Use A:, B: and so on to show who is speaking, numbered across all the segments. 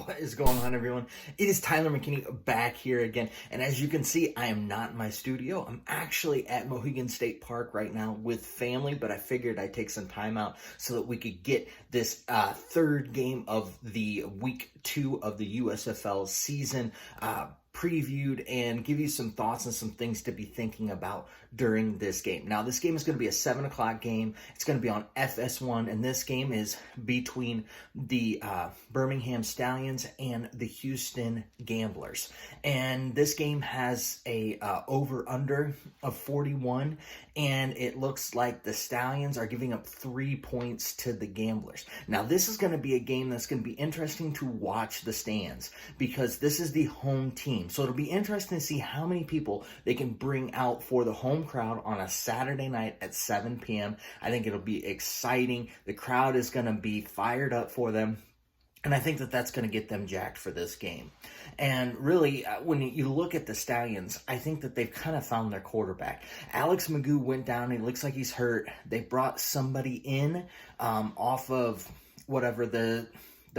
A: What is going on, everyone? It is Tyler McKinney back here again. And as you can see, I am not in my studio. I'm actually at Mohegan State Park right now with family, but I figured I'd take some time out so that we could get this third game of the week 2 of the USFL season previewed and give you some thoughts and some things to be thinking about during this game. Now, this game is going to be a 7 o'clock game. It's going to be on FS1, and this game is between the Birmingham Stallions and the Houston Gamblers. And this game has a over-under of 41, and it looks like the Stallions are giving up 3 points to the Gamblers. Now, this is going to be a game that's going to be interesting to watch the stands because this is the home team. So it'll be interesting to see how many people they can bring out for the home crowd on a Saturday night at 7 p.m. I think it'll be exciting. The crowd is going to be fired up for them. And I think that that's going to get them jacked for this game. And really, when you look at the Stallions, I think that they've kind of found their quarterback. Alex Magoo went down. He looks like he's hurt. They brought somebody in off of whatever the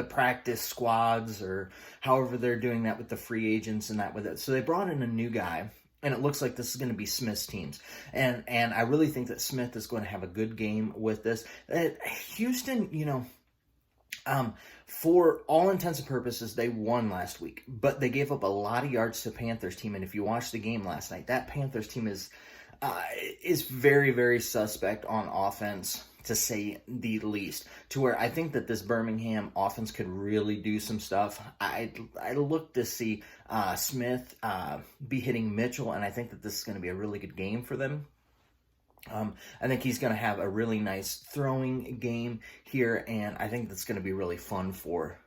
A: practice squads or however they're doing that with the free agents and that with it. So they brought in a new guy. And it looks like this is going to be Smith's teams. And I really think that Smith is going to have a good game with this. Houston, for all intents and purposes, they won last week, but they gave up a lot of yards to the Panthers team. And if you watched the game last night, that Panthers team is very, very suspect on offense, to say the least, to where I think that this Birmingham offense could really do some stuff. I look to see Smith be hitting Mitchell, and I think that this is going to be a really good game for them. I think he's going to have a really nice throwing game here, and I think that's going to be really fun for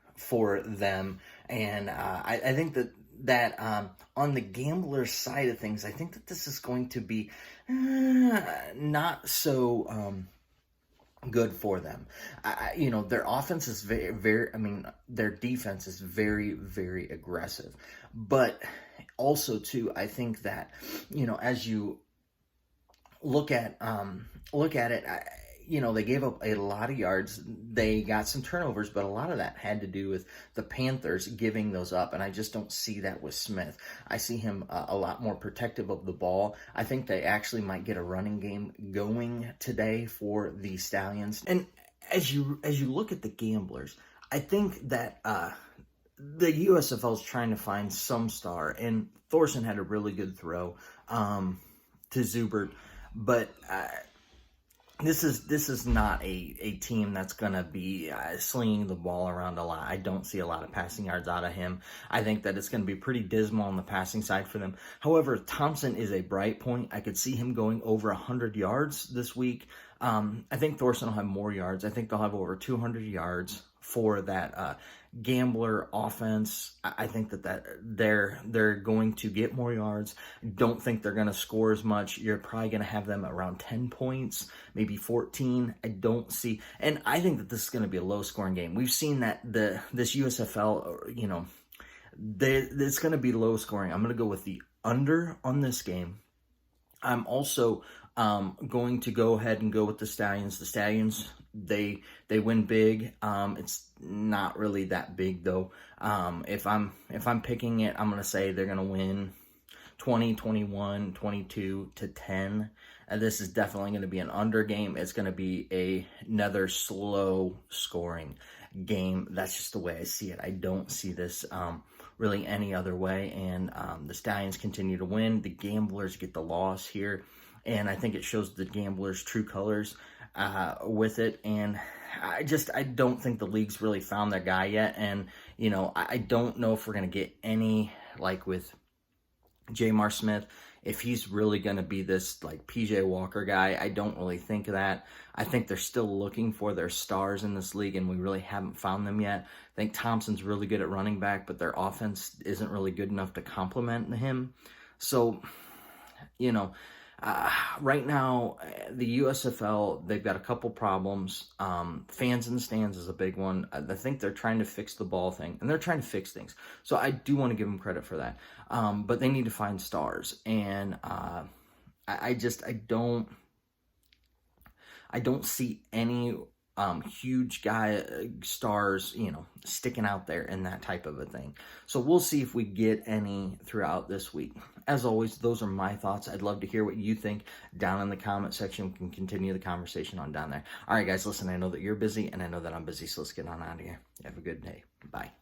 A: them. And I think that on the gambler side of things, I think that this is going to be not so good for them. Their offense is their defense is very, very aggressive. But also, too, I think that, as you look at it, they gave up a lot of yards. They got some turnovers, but a lot of that had to do with the Panthers giving those up, and I just don't see that with Smith. I see him a lot more protective of the ball. I think they actually might get a running game going today for the Stallions. And as you look at the Gamblers, I think that the USFL is trying to find some star, and Thorson had a really good throw to Zubert, but this is not a team that's going to be slinging the ball around a lot. I don't see a lot of passing yards out of him. I think that it's going to be pretty dismal on the passing side for them. However, Thompson is a bright point. I could see him going over 100 yards this week. I think Thorson will have more yards. I think they'll have over 200 yards for that Gambler offense. I think that they're going to get more yards. Don't think they're going to score as much. You're probably going to have them around 10 points, maybe 14. I don't see, and I think that this is going to be a low-scoring game. We've seen that this USFL, it's going to be low-scoring. I'm going to go with the under on this game. I'm also going to go ahead and go with the Stallions. The Stallions, they win big. It's not really that big though. If I'm picking it, I'm going to say they're going to win 20, 21, 22 to 10. And this is definitely going to be an under game. It's going to be another slow scoring game. That's just the way I see it. I don't see this really any other way. And the Stallions continue to win. The Gamblers get the loss here. And I think it shows the Gamblers' true colors with it. And I don't think the league's really found their guy yet. And, I don't know if we're going to get any, like with Jamar Smith, if he's really going to be this, like, PJ Walker guy. I don't really think that. I think they're still looking for their stars in this league, and we really haven't found them yet. I think Thompson's really good at running back, but their offense isn't really good enough to complement him. So, right now, the USFL, they've got a couple problems. Fans in the stands is a big one. I think they're trying to fix the ball thing, and they're trying to fix things. So I do want to give them credit for that. But they need to find stars, and I don't see any huge guy, stars, sticking out there and that type of a thing. So we'll see if we get any throughout this week. As always, those are my thoughts. I'd love to hear what you think down in the comment section. We can continue the conversation on down there. All right, guys, listen, I know that you're busy and I know that I'm busy, so let's get on out of here. Have a good day. Bye.